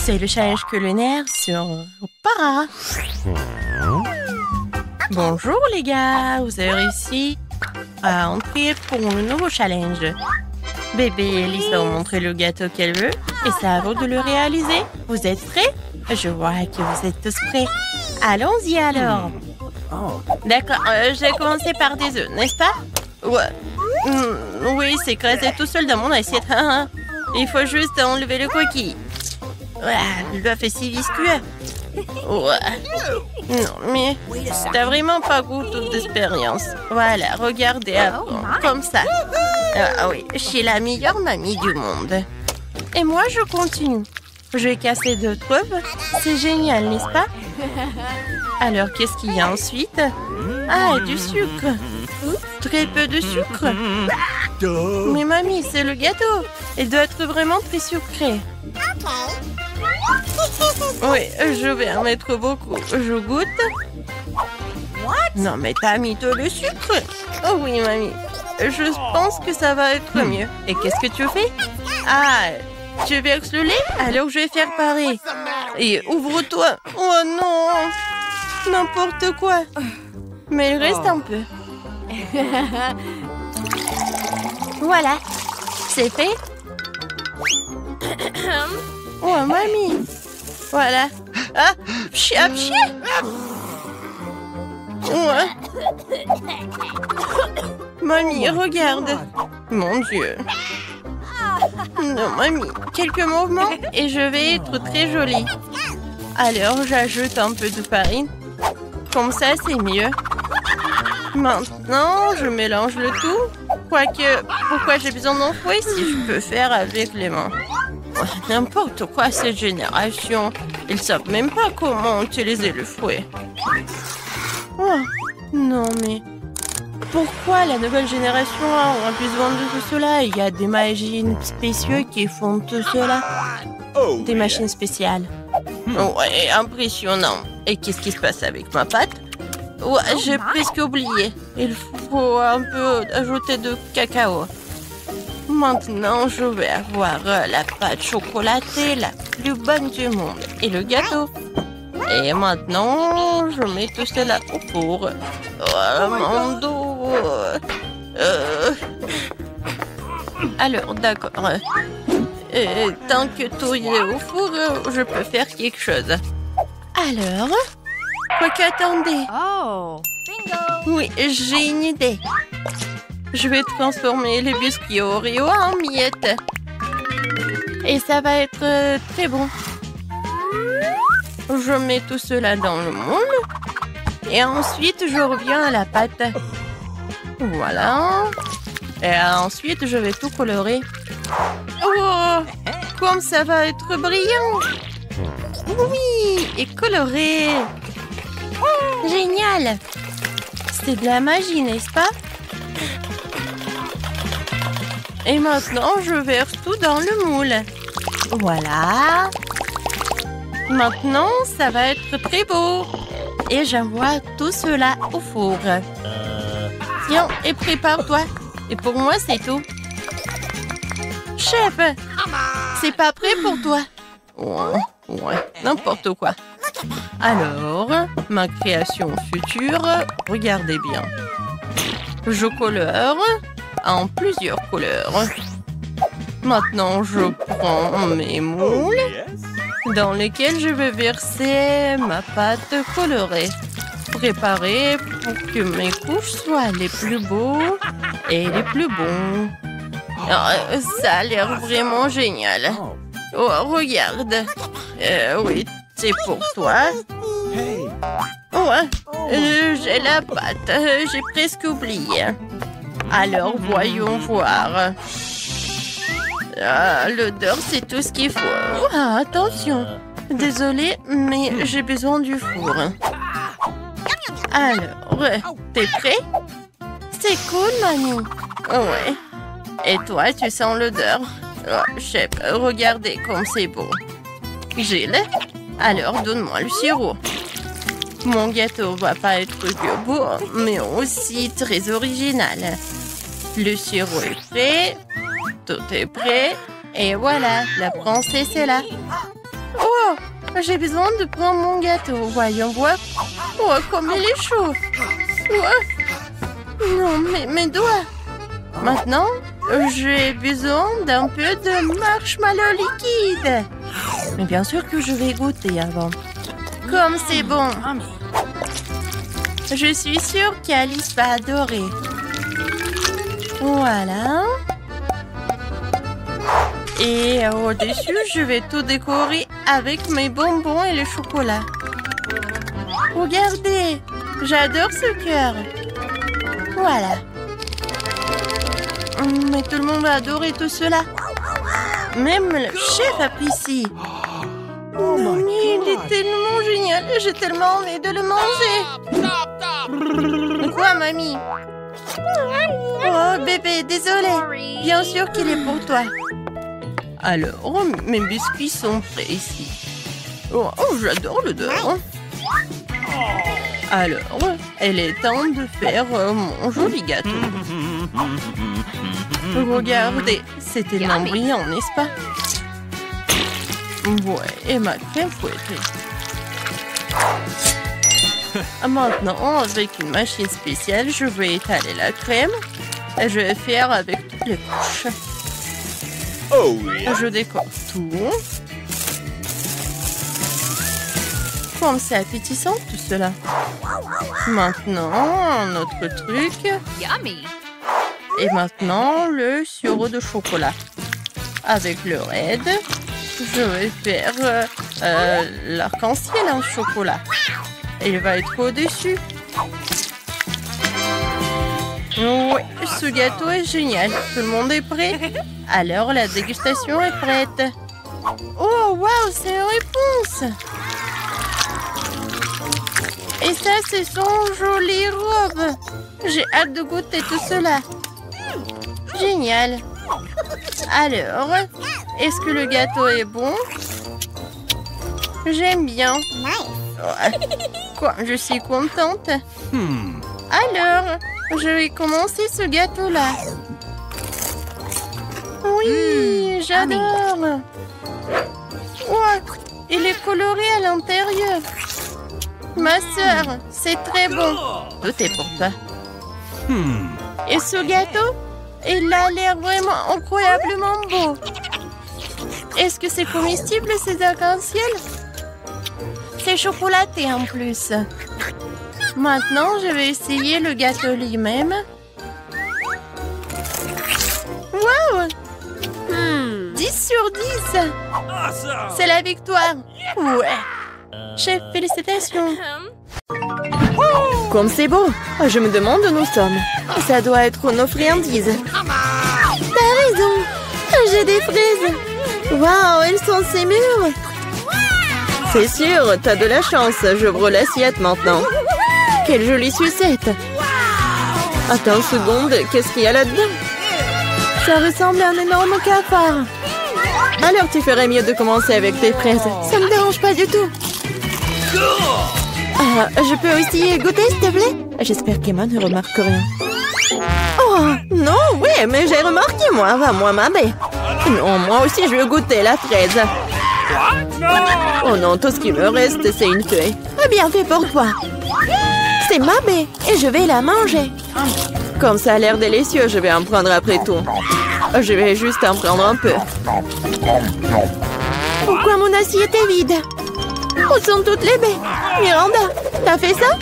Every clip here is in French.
C'est le challenge culinaire sur Para. Bonjour les gars, vous avez réussi à entrer pour le nouveau challenge. Bébé et Elise va vous montrer le gâteau qu'elle veut et c'est à vous de le réaliser. Vous êtes prêts? Je vois que vous êtes tous prêts. Allons-y alors. D'accord, je vais commencer par des œufs, n'est-ce pas? Ouais. Oui, c'est écrasé tout seul dans mon assiette. Il faut juste enlever le coquille. L'œuf est si visqueux. Non, mais t'as vraiment pas beaucoup d'expérience. Voilà, regardez avant, comme ça. Ah oui, je suis la meilleure mamie du monde. Et moi, je continue. Je vais casser 2 œufs. C'est génial, n'est-ce pas? Alors, qu'est-ce qu'il y a ensuite? Ah, du sucre. Très peu de sucre. Mais mamie, c'est le gâteau. Il doit être vraiment très sucré. Oui, je vais en mettre beaucoup. Je goûte. Non, mais t'as mis tout le sucre. Oh oui, mamie. Je pense que ça va être mieux. Et qu'est-ce que tu fais? Ah, tu verses le lait? Alors je vais faire pareil. Et ouvre-toi. Oh non! N'importe quoi. Mais il reste un peu. Voilà. C'est fait. Oh, mamie. Voilà. Ah, pchi. Ouais. Mamie, regarde. Mon Dieu. Non, mamie. Quelques mouvements et je vais être très jolie. Alors, j'ajoute un peu de farine. Comme ça, c'est mieux. Maintenant, je mélange le tout. Quoique, pourquoi j'ai besoin d'un fouet si je peux faire avec les mains? N'importe quoi, cette génération. Ils savent même pas comment utiliser le fouet. Oh, non, mais... Pourquoi la nouvelle génération a besoin de tout cela? Il y a des machines spéciales qui font tout cela. Des machines spéciales. Ouais, impressionnant. Et qu'est-ce qui se passe avec ma pâte? Ouais, j'ai presque oublié. Il faut un peu ajouter de cacao. Maintenant, je vais avoir la pâte chocolatée la plus bonne du monde. Et le gâteau. Et maintenant, je mets tout cela au four. Oh, mon dos. Alors, d'accord. Tant que tout est au four, je peux faire quelque chose. Alors, quoique attendez. Oh, bingo! Oui, j'ai une idée. Je vais transformer les biscuits Oreo en miettes. Et ça va être très bon. Je mets tout cela dans le moule. Et ensuite, je reviens à la pâte. Voilà. Et ensuite, je vais tout colorer. Oh, comme ça va être brillant. Oui, et coloré. Génial. C'est de la magie, n'est-ce pas? Et maintenant, je verse tout dans le moule. Voilà. Maintenant, ça va être très beau. Et j'envoie tout cela au four. Tiens, et prépare-toi. Et pour moi, c'est tout. Chef, c'est pas prêt pour toi? Ouais, n'importe quoi. Alors, ma création future, regardez bien. Je colore en plusieurs couleurs. Maintenant, je prends mes moules dans lesquels je vais verser ma pâte colorée. Préparée pour que mes couches soient les plus beaux et les plus bons. Oh, ça a l'air vraiment génial. Oh, regarde. Oui, c'est pour toi. Ouais, j'ai la pâte. J'ai presque oublié. Alors, voyons voir. Ah, l'odeur, c'est tout ce qu'il faut. Ah, attention. Désolée, mais j'ai besoin du four. Alors, t'es prêt? C'est cool, mamie. Ouais. Et toi, tu sens l'odeur? Oh, chef, regardez comme c'est beau. Gilles, alors donne-moi le sirop. Mon gâteau va pas être que beau, mais aussi très original. Le sirop est prêt. Tout est prêt. Et voilà, la princesse est là. Oh, J'ai besoin de prendre mon gâteau. Voyons voir. Oh, comme il est chaud. Oh. Non, mes doigts. Maintenant, j'ai besoin d'un peu de marshmallow liquide. Mais bien sûr que je vais goûter avant. Comme c'est bon. Je suis sûre qu'Alice va adorer. Voilà. Et au-dessus, je vais tout décorer avec mes bonbons et le chocolat. Regardez, j'adore ce cœur. Voilà. Mais tout le monde va adorer tout cela. Même le chef apprécie. Non, mais il est tellement génial. J'ai tellement envie de le manger. Quoi, mamie? Oh, bébé, désolé. Bien sûr qu'il est pour toi. Alors, mes biscuits sont prêts ici. Oh, j'adore l'odeur. Alors, il est temps de faire mon joli gâteau. Regardez, c'est tellement brillant, n'est-ce pas? Ouais, et ma crème fouettée. Maintenant, avec une machine spéciale, je vais étaler la crème. Et je vais faire avec toutes les couches. Oh, yeah. Je décore tout. Comme c'est appétissant tout cela. Maintenant, notre truc. Yummy. Et maintenant, le sirop de chocolat. Avec le raid, je vais faire l'arc-en-ciel en chocolat. Et il va être au-dessus. Oui, ce gâteau est génial. Tout le monde est prêt? Alors, la dégustation est prête. Oh, waouh, c'est une réponse! Et ça, c'est son jolie robe. J'ai hâte de goûter tout cela. Génial. Alors, est-ce que le gâteau est bon? J'aime bien. Quoi, je suis contente. Alors, je vais commencer ce gâteau-là. Oui, j'adore. Ouais, il est coloré à l'intérieur. Ma sœur, c'est très bon. Tout est pour toi. Et ce gâteau, il a l'air vraiment incroyablement beau. Est-ce que c'est comestible, ces arcs-en-ciel? C'est chocolaté en plus. Maintenant, je vais essayer le gâteau lui-même. Wow! 10 sur 10. C'est la victoire. Ouais. Chef, félicitations. Comme c'est beau. Je me demande où nous sommes. Ça doit être nos friandises. T'as raison. J'ai des fraises. Waouh, elles sont si mûres. C'est sûr, t'as de la chance. J'ouvre l'assiette maintenant. Quelle jolie sucette. Attends une seconde, qu'est-ce qu'il y a là-dedans? Ça ressemble à un énorme cafard. Alors tu ferais mieux de commencer avec tes fraises. Ça me dérange pas du tout. Ah, je peux aussi goûter, s'il te plaît? J'espère qu'Emma ne remarque rien. Oh, non, oui, mais j'ai remarqué, moi. Va-moi, ma bête. Non, moi aussi, je veux goûter la fraise. Oh non, tout ce qui me reste, c'est une feuille. Bien fait pour toi. C'est ma baie et je vais la manger. Comme ça a l'air délicieux, je vais en prendre après tout. Je vais juste en prendre un peu. Pourquoi mon assiette est vide? Où sont toutes les baies? Miranda, t'as fait ça?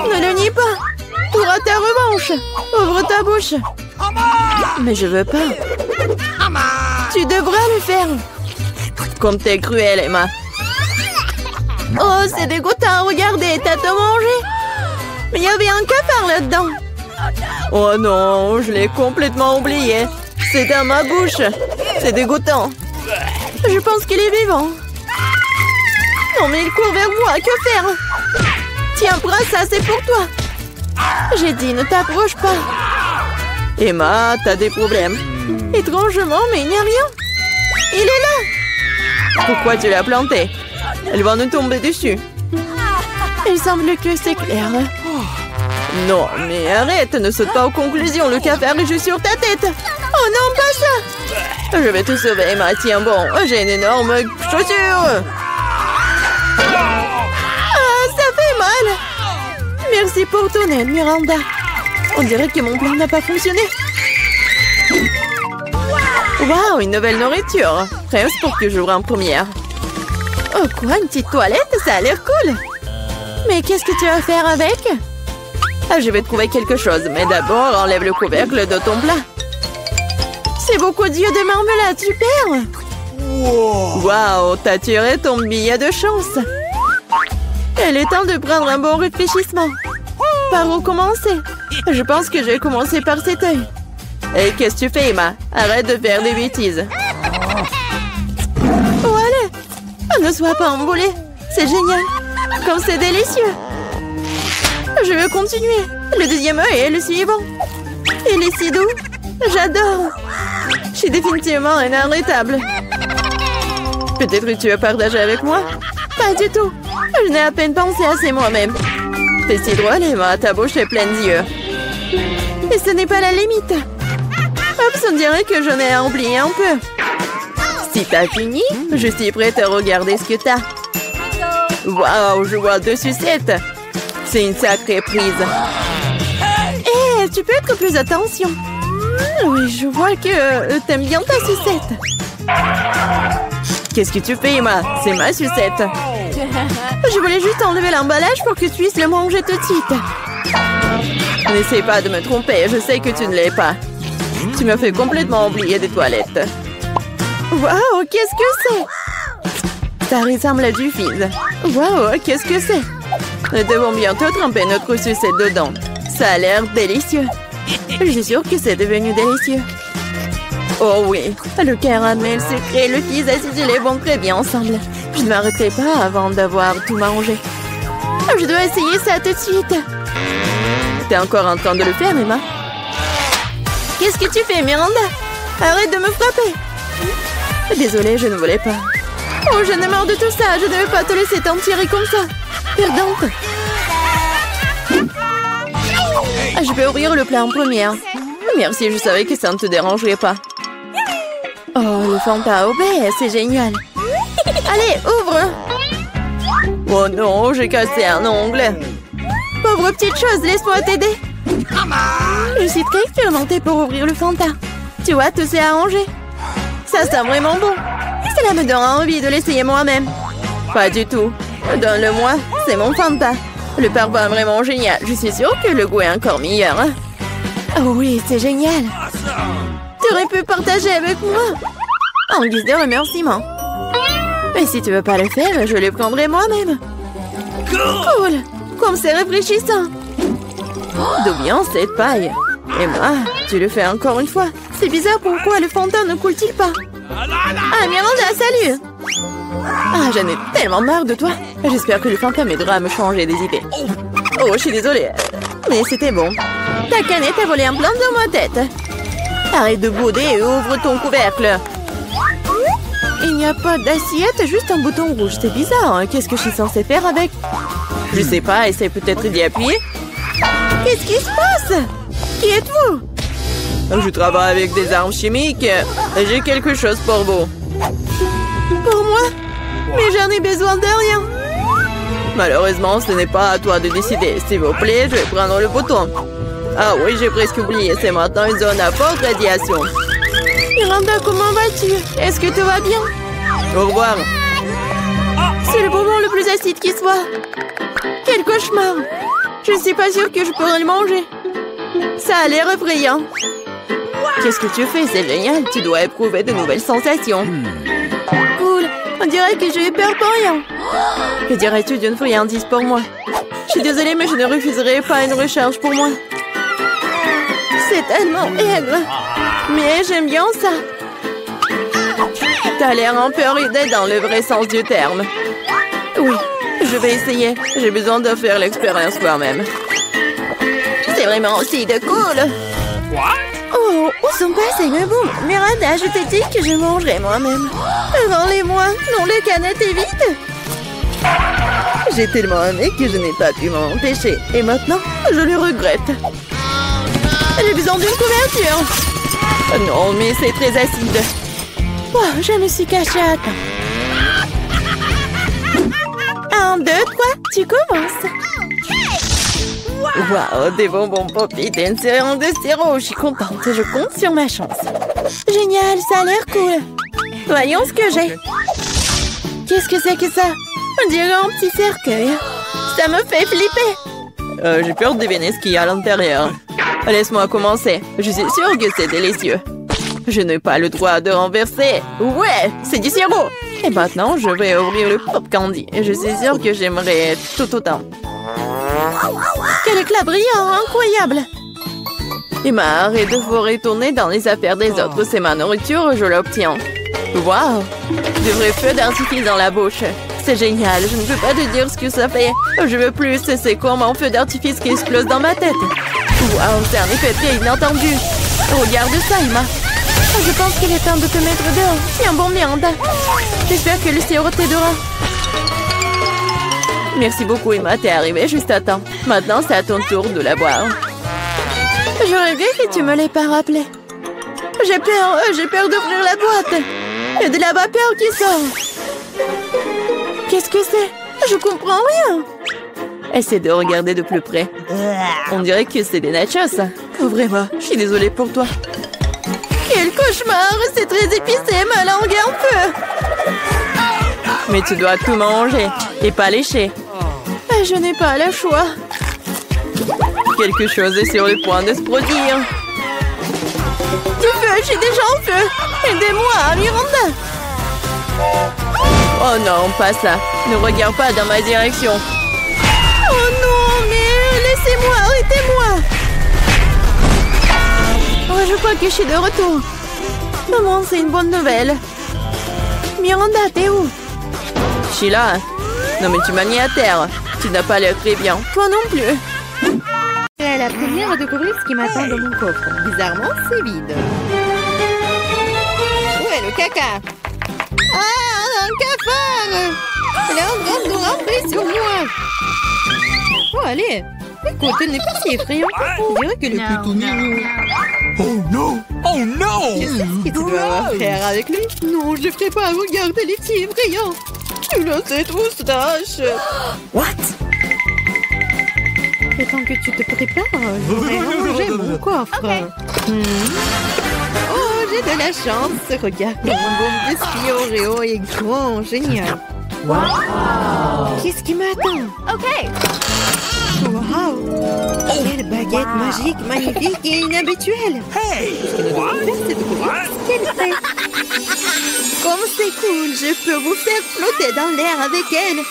Ne le nie pas. Tu auras ta revanche. Ouvre ta bouche. Mais je veux pas. Tu devras le faire. Comme t'es cruelle, Emma. Oh, c'est dégoûtant. Regardez, t'as tout mangé. Mais il y avait un cafard là-dedans. Oh non, je l'ai complètement oublié. C'est dans ma bouche. C'est dégoûtant. Je pense qu'il est vivant. Non, mais il court vers moi. Que faire? Tiens, prends ça, c'est pour toi. J'ai dit, ne t'approche pas. Emma, t'as des problèmes. Étrangement, mais il n'y a rien. Il est là. Pourquoi tu l'as planté? Elle va nous tomber dessus. Il semble que c'est clair. Non, mais arrête, ne saute pas aux conclusions. Le cafard est juste sur ta tête. Oh non, pas ça. Je vais te sauver, Emma. Tiens bon, j'ai une énorme chaussure. Ah, ça fait mal. Merci pour ton aide, Miranda. On dirait que mon plan n'a pas fonctionné. Waouh, une nouvelle nourriture. Presque pour que j'ouvre en première. Oh quoi, une petite toilette? Ça a l'air cool. Mais qu'est-ce que tu vas faire avec? Ah, je vais trouver quelque chose. Mais d'abord, enlève le couvercle de ton plat. C'est beaucoup d'yeux de marmelade, super. Waouh, t'as tiré ton billet de chance. Il est temps de prendre un bon réfléchissement. Par où commencer? Je pense que je vais commencer par cet œil. Et qu'est-ce que tu fais, Emma? Arrête de faire des bêtises. Oh, allez! Ne sois pas emballée. C'est génial. Comme c'est délicieux. Je veux continuer. Le deuxième œil est le suivant. Il est si doux. J'adore. Je suis définitivement inarrêtable. Peut-être que tu veux partager avec moi? Pas du tout. Je n'ai à peine pensé à c'est moi-même. C'est si drôle, Emma. Ta bouche est pleine d'yeux. Et ce n'est pas la limite. Oups, on dirait que j'en ai oublié un peu. Si t'as fini, je suis prête à regarder ce que t'as. Waouh, je vois 2 sucettes. C'est une sacrée prise. Hé, tu peux être plus attention. Oui, je vois que t'aimes bien ta sucette. Qu'est-ce que tu fais, Emma? C'est ma sucette. Je voulais juste enlever l'emballage pour que tu puisses le manger tout de suite. N'essaie pas de me tromper, je sais que tu ne l'es pas. Tu m'as fait complètement oublier des toilettes. Waouh, qu'est-ce que c'est? Ça ressemble à du fizz. Waouh, qu'est-ce que c'est? Nous devons bientôt tremper notre sucette dedans. Ça a l'air délicieux. Je suis sûre que c'est devenu délicieux. Oh oui, le caramel sucré et le fizz acidulé vont très bien ensemble. Je ne m'arrêterai pas avant d'avoir tout mangé. Je dois essayer ça tout de suite. T'es encore en train de le faire, Emma? Qu'est-ce que tu fais, Miranda? Arrête de me frapper. Désolée, je ne voulais pas. Oh, j'en ai marre de tout ça. Je ne veux pas te laisser t'en tirer comme ça. Perdante. Je vais ouvrir le plat en première. Merci, je savais que ça ne te dérangerait pas. Oh, le Fanta au baie, c'est génial. Allez, ouvre. Oh non, j'ai cassé un ongle. Pauvre petite chose, laisse-moi t'aider. Je suis très expérimentée pour ouvrir le Fanta. Tu vois, tout s'est arrangé. Ça sent vraiment bon. Cela me donne envie de l'essayer moi-même. Pas du tout. Donne-le-moi, c'est mon Fanta. Le parfum est vraiment génial. Je suis sûre que le goût est encore meilleur. Hein? Oh oui, c'est génial. Tu aurais pu partager avec moi. En guise de remerciement. Mais si tu veux pas le faire, je le prendrai moi-même. Cool. Comme c'est rafraîchissant. D'où vient cette paille? Emma, tu le fais encore une fois. C'est bizarre, pourquoi le Fanta ne coule-t-il pas? Ah, Miranda, salut! Ah, j'en ai tellement marre de toi. J'espère que le Fanta m'aidera à me changer des idées. Oh, je suis désolée. Mais c'était bon. Ta canette a volé un plan dans ma tête. Arrête de bouder et ouvre ton couvercle. Il n'y a pas d'assiette, juste un bouton rouge. C'est bizarre, hein? Qu'est-ce que je suis censée faire avec? Je sais pas, essaie peut-être d'y appuyer. Qu'est-ce qui se passe? Qui êtes-vous? Je travaille avec des armes chimiques. J'ai quelque chose pour vous. Pour moi? Mais j'en ai besoin de rien. Malheureusement, ce n'est pas à toi de décider. S'il vous plaît, je vais prendre le bouton. Ah oui, j'ai presque oublié. C'est maintenant une zone à forte radiation. Miranda, comment vas-tu? Est-ce que tout va bien? Au revoir. C'est le bonbon le plus acide qui soit. Quel cauchemar. Je ne suis pas sûre que je pourrais le manger. Ça a l'air effrayant. Qu'est-ce que tu fais? C'est génial. Tu dois éprouver de nouvelles sensations. Cool. On dirait que j'ai eu peur pour rien. Que dirais-tu d'une friandise pour moi? Je suis désolée, mais je ne refuserai pas une recharge pour moi. C'est tellement aigre. Mais j'aime bien ça. T'as l'air un peu ridée dans le vrai sens du terme. Oui, je vais essayer. J'ai besoin de faire l'expérience moi-même. C'est vraiment aussi de cool. Oh, où sont passés mes boules? Miranda, je t'ai dit que je mangerais moi-même. Rends-les-moi. Non, le canette est vide. J'ai tellement aimé que je n'ai pas pu m'en empêcher. Et maintenant, je le regrette. J'ai besoin d'une couverture. Non, mais c'est très acide. Oh, je me suis cachée à temps. Tu commences. Waouh, des bonbons Pop-It et une sérum de sirop. Je suis contente, je compte sur ma chance. Génial, ça a l'air cool. Voyons ce que j'ai. Qu'est-ce que c'est que ça? On dirait un petit cercueil. Ça me fait flipper. J'ai peur de deviner ce qu'il y a à l'intérieur. Laisse-moi commencer. Je suis sûre que c'est délicieux. Je n'ai pas le droit de renverser. Ouais, c'est du sirop. Et maintenant, je vais ouvrir le Pop Candy. Et je suis sûre que j'aimerais tout autant. Quel éclat brillant, incroyable. Emma, arrête de vous retourner dans les affaires des autres. C'est ma nourriture, je l'obtiens. Waouh, de vrais feux d'artifice dans la bouche. C'est génial, je ne peux pas te dire ce que ça fait. Je veux plus, c'est comme un feu d'artifice qui explose dans ma tête. Waouh, c'est un effet très inattendu. Regarde ça, Emma. Je pense qu'il est temps de te mettre dehors. Tiens bon, Miranda. J'espère que le sirop t'aidera. Merci beaucoup, Emma. T'es arrivée juste à temps. Maintenant, c'est à ton tour de la boire. J'aurais vu que tu me l'aies pas rappelé. J'ai peur d'ouvrir la boîte. Il y a de la vapeur qui sort. Qu'est-ce que c'est? Je comprends rien. Essaie de regarder de plus près. On dirait que c'est des nachos. Ouvrez-moi, je suis désolée pour toi. Quel cauchemar! C'est très épicé, ma langue est en feu. Mais tu dois tout manger et pas lécher. Je n'ai pas le choix. Quelque chose est sur le point de se produire. Du feu, je suis déjà en feu. Aidez-moi, Miranda. Oh non, pas ça. Ne regarde pas dans ma direction. Oh non, mais laissez-moi, arrêtez-moi. Oh, je crois que je suis de retour. Maman, c'est une bonne nouvelle. Miranda, t'es où? Je suis là. Non mais tu m'as mis à terre. Tu n'as pas l'air très bien. Toi non plus. C'est la première à découvrir ce qui m'attend dans mon coffre. Bizarrement, c'est vide. Où est le caca? Ah, un cafard! Elle est en train de ramper sur moi. Oh, allez. Écoute, elle n'est pas si effrayante. On dirait qu'elle est plutôt mignonne. Oh non! Oh non! Qu'est-ce que tu dois avoir faire avec lui? Non, je ne ferai pas. Regarde, elle est si effrayante. Tu as cette moustache. What? Et tant que tu te prépares, je vais ranger mon coffre. Oh, j'ai de la chance. Regarde, mon beau biscuit Oreo est grand, génial. Wow. Qu'est-ce qui m'attend? Ok. Wow. Quelle baguette magique, magnifique et inhabituelle. Hey! C'est ce qu'elle fait. Comme c'est cool, je peux vous faire flotter dans l'air avec elle.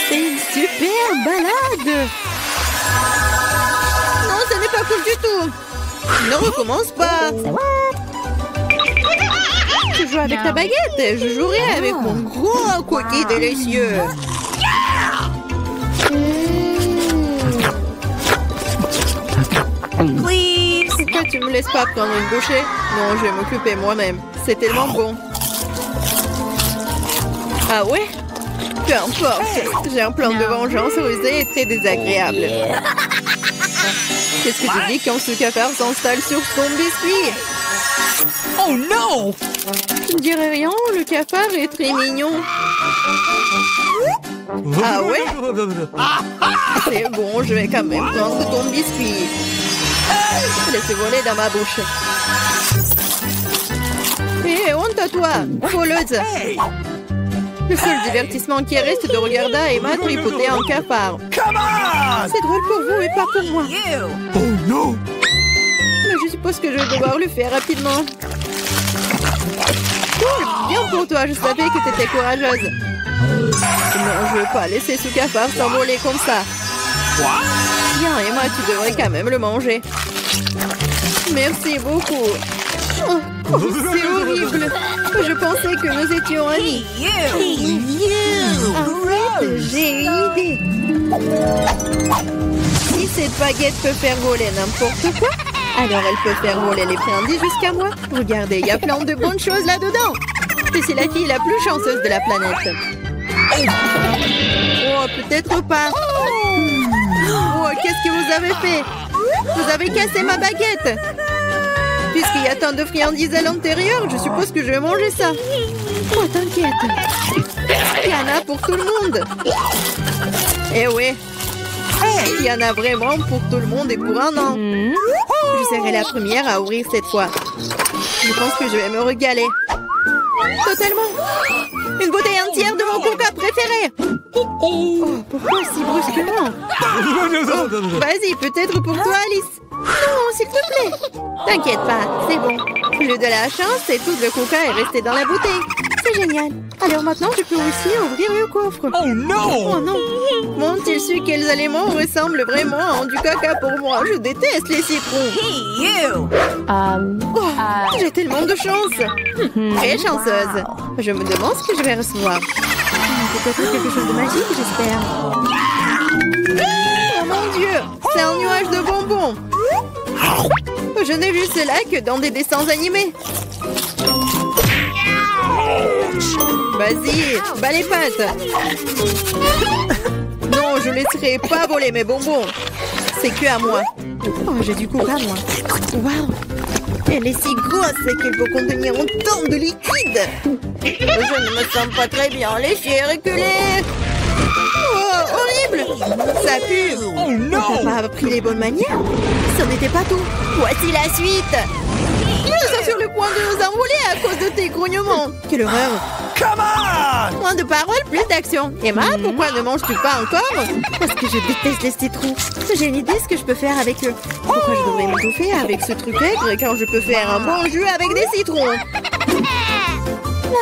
C'est une super balade. Non, ce n'est pas cool du tout. Ne recommence pas. Tu joues avec ta baguette, je jouerai avec mon gros cookie délicieux. Pourquoi tu me laisses pas prendre une bouchée? Non, je vais m'occuper moi-même. C'est tellement bon. Ah ouais? Peu importe. J'ai un plan de vengeance rusé et très désagréable. Qu'est-ce que tu dis quand ce cafard s'installe sur ton biscuit? Oh non! Je ne dirais rien, le cafard est très mignon. Ah ouais? C'est bon, je vais quand même prendre ton biscuit. Laissez voler dans ma bouche. Hé, honte à toi, voleuse. Le seul divertissement qui reste de regarder Emma tripoter un cafard. C'est drôle pour vous et pas pour moi. Oh non! Mais je suppose que je vais devoir le faire rapidement. Cool, bien pour toi, je savais que tu étais courageuse. Non, je ne veux pas laisser ce cafard s'envoler comme ça. Bien, Emma, tu devrais quand même le manger. Merci beaucoup. Oh, c'est horrible. Je pensais que nous étions amis. Arrête, j'ai une idée. Si cette baguette peut faire voler n'importe quoi, alors elle peut faire voler les friandises jusqu'à moi. Regardez, il y a plein de bonnes choses là-dedans. Je suis la fille la plus chanceuse de la planète. Oh, peut-être pas. Oh, qu'est-ce que vous avez fait? Vous avez cassé ma baguette. Puisqu'il y a tant de friandises à l'intérieur, je suppose que je vais manger ça. Oh, t'inquiète. Il y en a pour tout le monde. Eh oui. Il y en a vraiment pour tout le monde et pour un an. Je serai la première à ouvrir cette fois. Je pense que je vais me régaler. Totalement. Une bouteille entière de mon coca préféré. Oh, pourquoi si brusquement? Oh, vas-y, peut-être pour toi, Alice. Non, s'il te plaît. T'inquiète pas, c'est bon. J'ai de la chance et tout le coca est resté dans la bouteille. C'est génial. Alors maintenant, je peux aussi ouvrir le coffre. Oh non! Oh non. M'ont-ils su quels aliments ressemblent vraiment à du caca pour moi? Je déteste les citrons. Oh, j'ai tellement de chance. Très chanceuse. Je me demande ce que je vais recevoir. Peut-être quelque chose de magique, j'espère. Oh mon Dieu, c'est un nuage de bonbons. Je n'ai vu cela que dans des dessins animés. Vas-y, bats les pattes. Non, je laisserai pas voler mes bonbons. C'est que à moi. Oh, j'ai du coca, moi. Waouh. Elle est si grosse qu'elle peut contenir autant de liquide. Je ne me sens pas très bien. Lécher, reculer. Oh, horrible. Ça pue. Oh non! T'as pas appris les bonnes manières? Ce n'était pas tout. Voici la suite. Nous sommes sur le point de nous envoler à cause de tes grognements. Quelle horreur. Come on! Moins de paroles, plus d'action. Emma, pourquoi ne manges-tu pas encore? Parce que je déteste les citrons. J'ai une idée ce que je peux faire avec eux. Pourquoi je devrais m'étouffer avec ce truc aigre quand je peux faire un bon jus avec des citrons?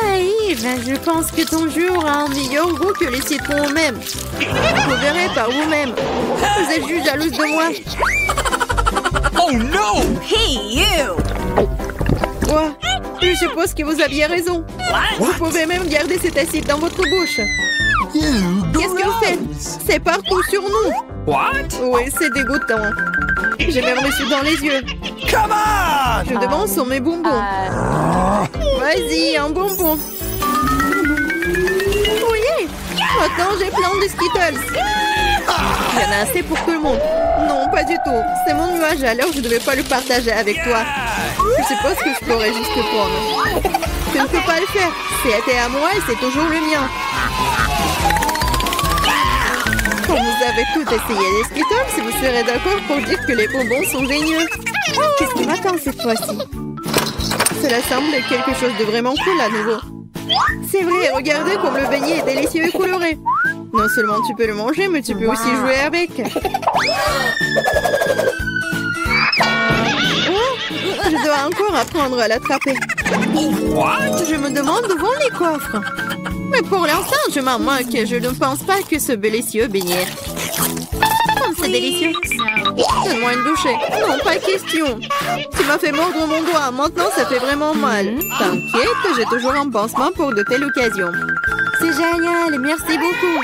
Naïve, je pense que ton jus aura un meilleur goût que les citrons eux-mêmes. Vous verrez par vous-même. Vous êtes juste jalouse de moi. Oh non! Ouais, je suppose que vous aviez raison. Vous pouvez même garder cet acide dans votre bouche. Qu'est-ce que vous faites? C'est partout sur nous. What? Oui, c'est dégoûtant. J'ai même reçu dans les yeux. Come on! Je demande sur mes bonbons. Vas-y, un bonbon. Oui, maintenant j'ai plein de Skittles. Il y en a assez pour tout le monde. Non, pas du tout. C'est mon nuage, alors je ne devais pas le partager avec toi. Je suppose que je pourrais juste le prendre. Je ne peux pas le faire. C'était à moi et c'est toujours le mien. Quand vous avez tout essayé les Skittles, vous serez d'accord pour dire que les bonbons sont géniaux. Qu'est-ce qui m'attend cette fois-ci? Cela semble quelque chose de vraiment cool à nouveau. C'est vrai, regardez comme le beignet est délicieux et coloré. Non seulement tu peux le manger, mais tu peux aussi jouer avec. Oh, je dois encore apprendre à l'attraper. Je me demande où vont les coffres. Mais pour l'instant, je m'en moque. Je ne pense pas que ce délicieux beignet. Comme c'est délicieux. Donne-moi une bouchée. Non, pas question. Tu m'as fait mordre mon doigt. Maintenant, ça fait vraiment mal. T'inquiète, j'ai toujours un pansement pour de telles occasions. C'est génial. Merci beaucoup.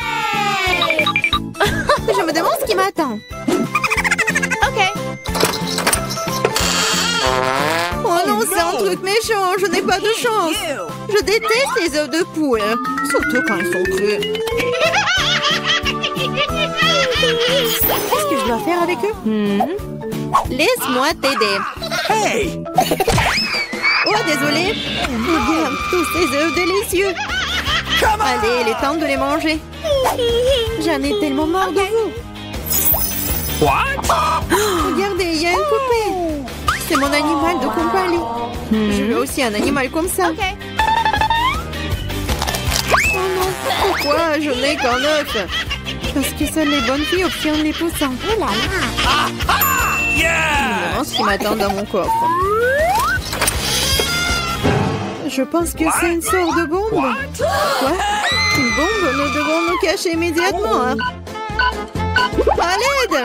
Je me demande ce qui m'attend. Ok. Oh non, c'est un truc méchant. Je n'ai pas de chance. Je déteste les œufs de poule. Surtout quand ils sont crus. Qu'est-ce que je dois faire avec eux? Laisse-moi t'aider. Hey! Oh, désolé. Regarde tous ces œufs délicieux. Allez, il est temps de les manger. J'en ai tellement marre de vous. What? Regardez, il y a une poupée. C'est mon animal de compagnie. Je veux aussi un animal comme ça. Oh non, pourquoi je n'ai qu'un œuf? Parce que seules les bonnes filles obtiennent les poussins. Oh là là. Je me demande ce qui m'attend dans mon coffre. Je pense que c'est une sorte de bombe. Quoi? Une bombe? Nous devons nous cacher immédiatement. Hein? À l'aide!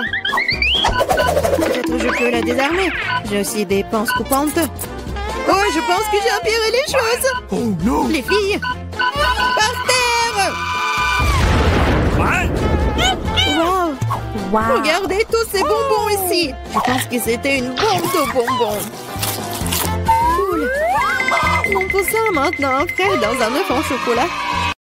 Peut-être je peux la désarmer. J'ai aussi des pinces coupantes. Oh, je pense que j'ai empiré les choses. Oh non! Les filles! Par terre! Wow! Regardez tous ces bonbons ici. Je pense que c'était une bombe de bonbons. Cool. Mon poussin a maintenant un frère dans un œuf en chocolat.